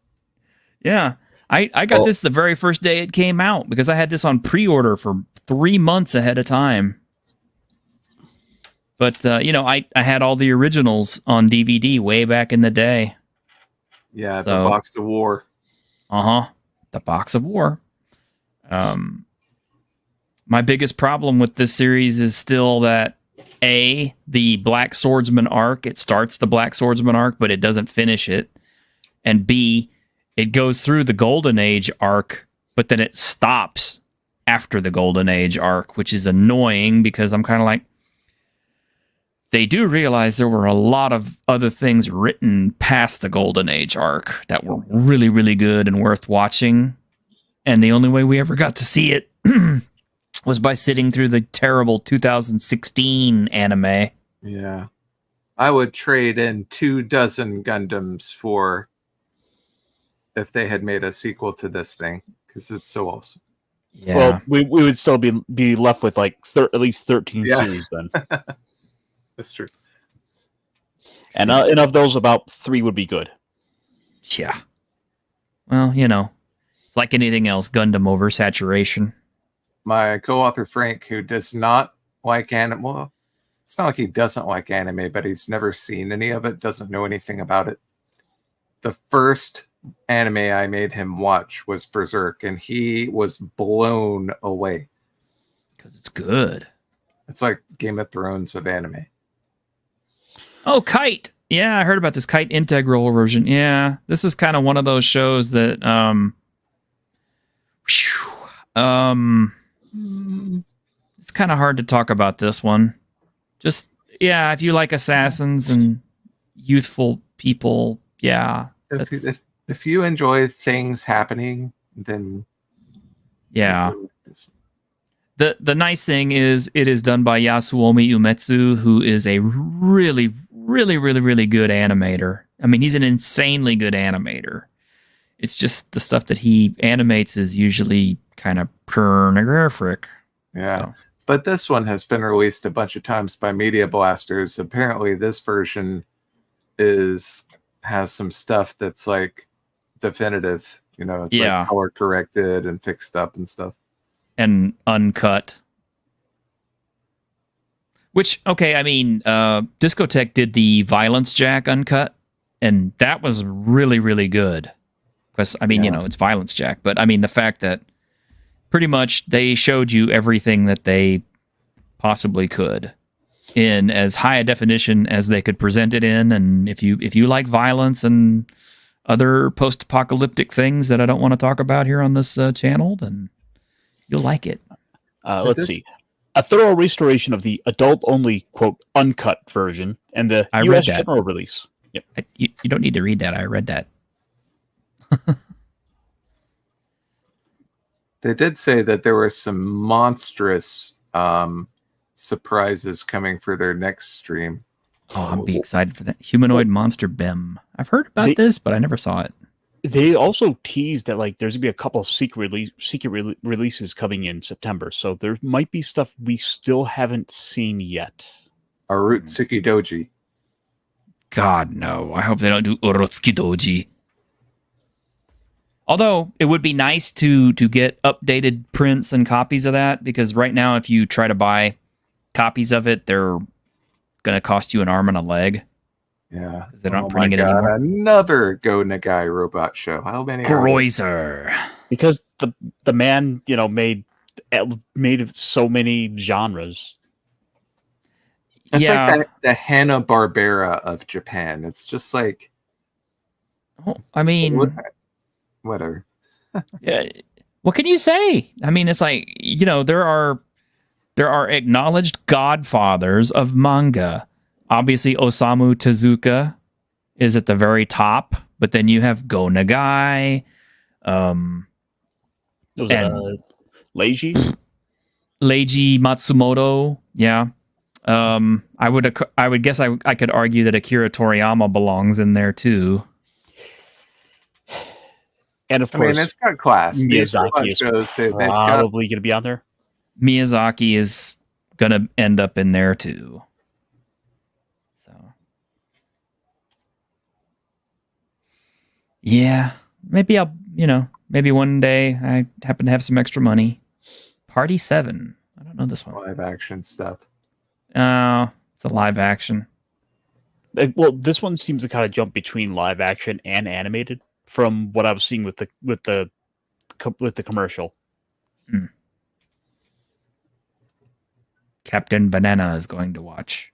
Yeah. I got this the very first day it came out because I had this on pre-order for 3 months ahead of time. But I had all the originals on DVD way back in the day. Yeah, the So- Box of War. The Box of War. My biggest problem with this series is still that the Black Swordsman arc, it starts the Black Swordsman arc, but it doesn't finish it. And B, it goes through the Golden Age arc, but then it stops after the Golden Age arc, which is annoying because I'm kind of like, they do realize there were a lot of other things written past the Golden Age arc that were really, really good and worth watching. And the only way we ever got to see it was by sitting through the terrible 2016 anime. Yeah. I would trade in 24 Gundams for if they had made a sequel to this thing, because it's so awesome. Yeah. Well, we would still be left with like at least 13 Yeah. series then. That's true. And of those, about 3 would be good. Yeah. Well, it's like anything else, Gundam oversaturation. My co-author Frank, who does not like anime, well, it's not like he doesn't like anime, but he's never seen any of it, doesn't know anything about it. The first anime I made him watch was Berserk, and he was blown away. Because it's good. It's like Game of Thrones of anime. Oh, Kite. Yeah, I heard about this Kite integral version. Yeah, this is kind of one of those shows that it's kind of hard to talk about this one. Just if you like assassins and youthful people, yeah. If you enjoy things happening, then yeah. The nice thing is it is done by Yasuomi Umetsu, who is a really, really, really, really good animator. I mean, he's an insanely good animator. It's just the stuff that he animates is usually kind of pornographic. Yeah. So. But this one has been released a bunch of times by Media Blasters. Apparently this version has some stuff that's like definitive. It's like color corrected and fixed up and stuff. And uncut. Which, okay, I mean, Discotech did the Violence Jack uncut, and that was really, really good. Because, I mean, it's Violence Jack, but I mean, the fact that pretty much they showed you everything that they possibly could in as high a definition as they could present it in. And if you like violence and other post-apocalyptic things that I don't want to talk about here on this channel, then you'll like it. Let's see. A thorough restoration of the adult-only, quote, uncut version and the U.S. general release. Yep. You don't need to read that. I read that. They did say that there were some monstrous surprises coming for their next stream. Oh, I'm excited for that. Humanoid Monster Bim. I've heard about this, but I never saw it. They also teased that like there's gonna be a couple of secret releases coming in September, so there might be stuff we still haven't seen yet. Urotsuki Doji. God no! I hope they don't do Urotsuki Doji. Although it would be nice to get updated prints and copies of that, because right now if you try to buy copies of it, they're gonna cost you an arm and a leg. Yeah, they're not printing it anymore. Another Go Nagai robot show. How many? Kreuzer. Because the man, made so many genres. It's like the Hanna-Barbera of Japan. It's just like, I mean, whatever. Yeah, what can you say? I mean, it's like, there are acknowledged godfathers of manga. Obviously, Osamu Tezuka is at the very top, but then you have Go Nagai, and Leiji Matsumoto. Yeah, I would guess I could argue that Akira Toriyama belongs in there too. And of course, it's got class. Miyazaki is probably going to be on there. Miyazaki is going to end up in there too. So, yeah, maybe maybe one day I happen to have some extra money. Party 7. I don't know this one. Live action stuff. It's It's a live action. Well, this one seems to kind of jump between live action and animated from what I was seeing with the commercial. Captain Banana is going to watch.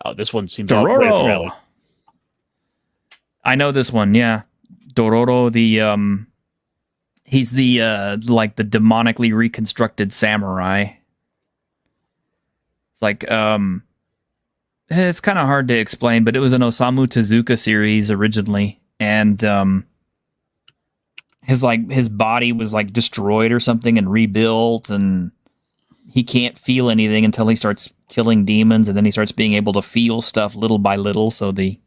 Oh, this one seems Dororo. I know this one. Yeah, Dororo. He's the like the demonically reconstructed samurai. It's like it's kind of hard to explain, but it was an Osamu Tezuka series originally, and his body was like destroyed or something and rebuilt, and he can't feel anything until he starts killing demons, and then he starts being able to feel stuff little by little. So the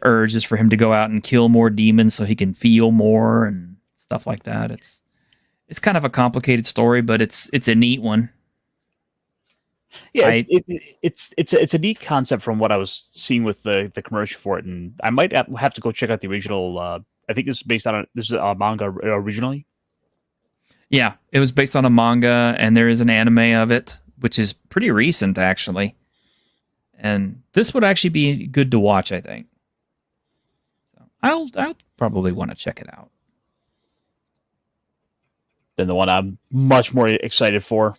urge is for him to go out and kill more demons so he can feel more and stuff like that. It's kind of a complicated story, but it's a neat one. Yeah, it's a neat concept from what I was seeing with the commercial for it, and I might have to go check out the original. I think this is a manga originally. Yeah, it was based on a manga, and there is an anime of it, which is pretty recent, actually. And this would actually be good to watch, I think. So I'll probably want to check it out. Then the one I'm much more excited for,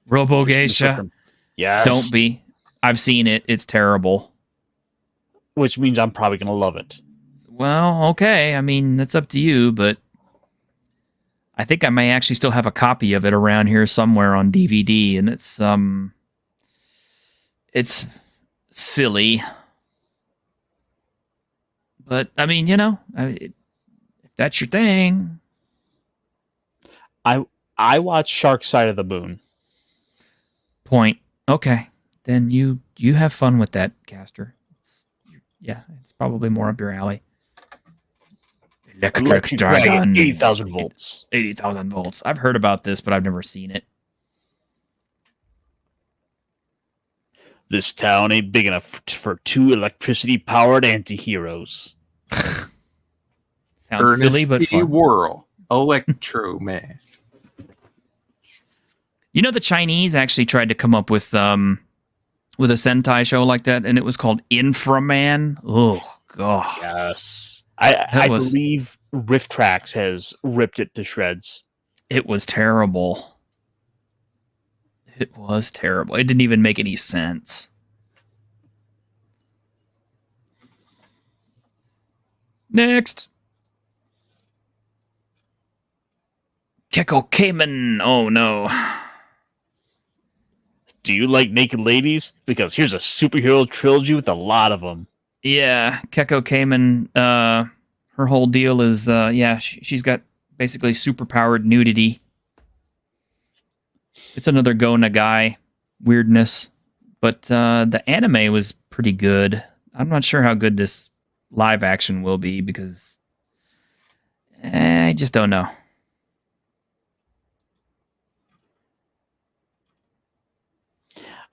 Robo Geisha. Yes. Don't be. I've seen it. It's terrible. Which means I'm probably going to love it. Well, okay. I mean, that's up to you, but I think I may actually still have a copy of it around here somewhere on DVD, and it's silly. But I mean, if that's your thing. I watched Shark Side of the Moon. Point. Okay, then you have fun with that, Caster. It's probably more up your alley. Electric Dragon. 80,000 volts. 80,000 volts. I've heard about this, but I've never seen it. This town ain't big enough for 2 electricity-powered anti-heroes. Sounds silly, but fun. Whirl. Electro Man. The Chinese actually tried to come up with a Sentai show like that, and it was called Inframan. Oh, God. Yes. I believe Rift Tracks has ripped it to shreds. It was terrible. It was terrible. It didn't even make any sense. Next. Kekko Cayman. Oh, no. Do you like naked ladies? Because here's a superhero trilogy with a lot of them. Yeah, Kekko Cayman, her whole deal is, she's got basically superpowered nudity. It's another Go Nagai weirdness, but the anime was pretty good. I'm not sure how good this live action will be because I just don't know.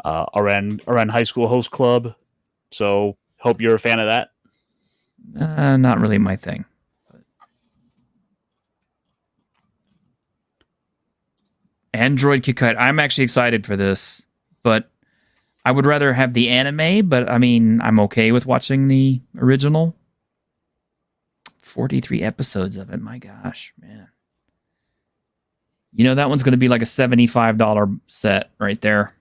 Around High School Host Club, so hope you're a fan of that. Not really my thing. But... Android Kikite. I'm actually excited for this, but I would rather have the anime, but I mean, I'm okay with watching the original. 43 episodes of it. My gosh, man. That one's going to be like a $75 set right there.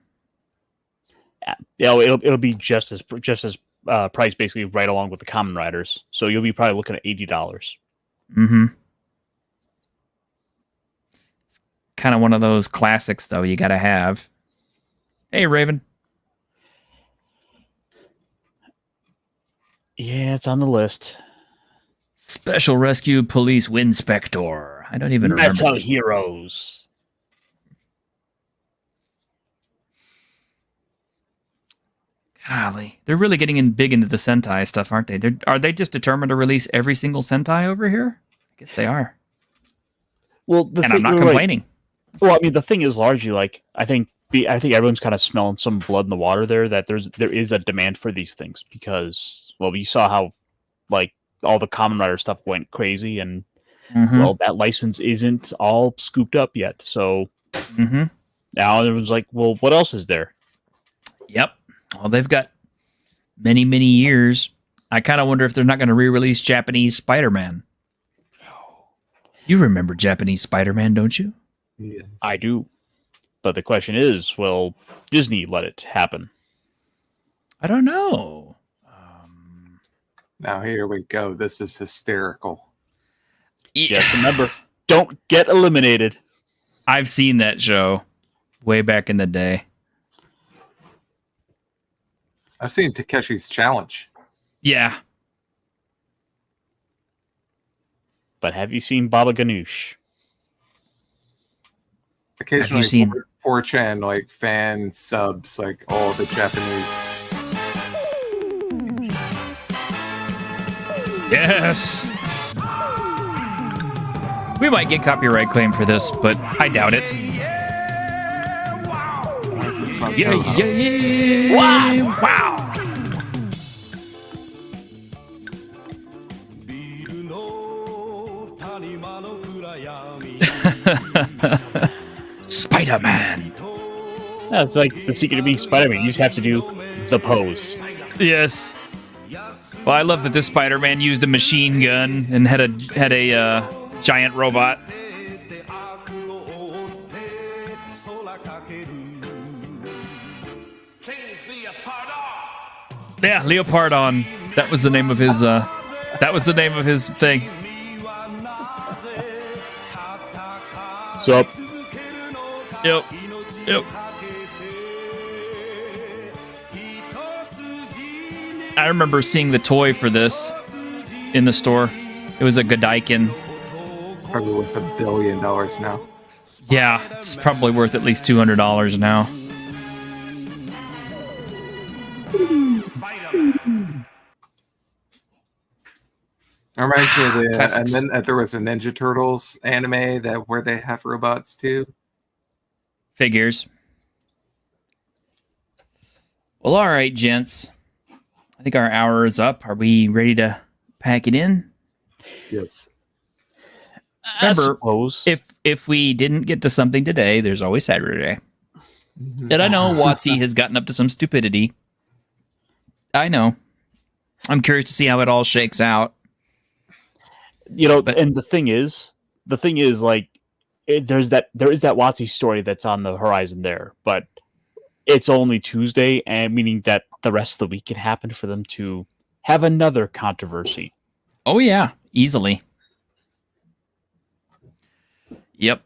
Yeah, it'll be just as price basically right along with the Kamen Riders. So you'll be probably looking at $80. Mm-hmm. It's kind of one of those classics, though. You got to have. Hey, Raven. Yeah, it's on the list. Special Rescue Police Winspector. I don't even remember. Metal Heroes. Golly, they're really getting big into the Sentai stuff, aren't they? Are they just determined to release every single Sentai over here? I guess they are. Well, I'm not complaining. Well, I mean, the thing is largely like I think everyone's kind of smelling some blood in the water there. That there is a demand for these things because we saw how like all the Kamen Rider stuff went crazy, and Mhm. Well, that license isn't all scooped up yet. So Mhm. now everyone's like, well, what else is there? Yep. Well, they've got many, many years. I kind of wonder if they're not going to re-release Japanese Spider-Man. You remember Japanese Spider-Man, don't you? Yes. I do. But the question is, will Disney let it happen? I don't know. Now here we go. This is hysterical. Just remember, don't get eliminated. I've seen that show way back in the day. I've seen Takeshi's Challenge. Yeah. But have you seen Baba Ganoush? Occasionally, seen- 4chan like fan subs, like all the Japanese. Yes. We might get copyright claim for this, but I doubt it. It's not Yeah, Toho. yeah, yeah. Wow. Spider-Man. That's like the secret of being Spider-Man. You just have to do the pose. Yes. Well, I love that this Spider-Man used a machine gun and had a giant robot. Yeah, Leopardon. That was the name of his. That was the name of his thing. So, Yep. Yep. I remember seeing the toy for this in the store. It was a Godaikin. It's probably worth $1 billion now. Yeah, it's probably worth at least $200 now. It reminds me of the, and Classics. then there was a Ninja Turtles anime that where they have robots too. Figures. Well, all right, gents. I think our hour is up. Are we ready to pack it in? Yes. Remember, suppose. if we didn't get to something today, there's always Saturday. And I know Watsy has gotten up to some stupidity. I know. I'm curious to see how it all shakes out. And the thing is, like, there is that WotC story that's on the horizon there, but it's only Tuesday, and meaning that the rest of the week can happen for them to have another controversy. Oh yeah, easily. Yep.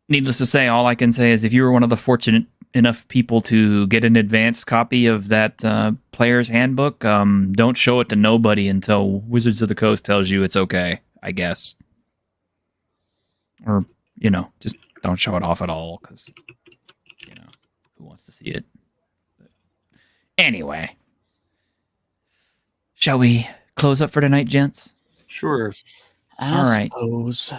Needless to say, all I can say is if you were one of the fortunate enough people to get an advanced copy of that player's handbook, don't show it to nobody until Wizards of the Coast tells you it's okay, I guess. Or, just don't show it off at all, because, who wants to see it? But anyway. Shall we close up for tonight, gents? Sure. All right. Suppose.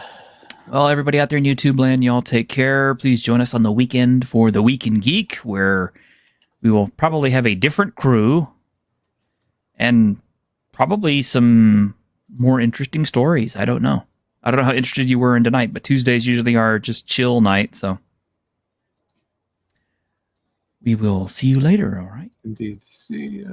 Well, everybody out there in YouTube land, y'all take care. Please join us on the weekend for the Week in Geek, where we will probably have a different crew and probably some more interesting stories. I don't know. I don't know how interested you were in tonight, but Tuesdays usually are just chill night, so we will see you later, all right? Indeed. See ya.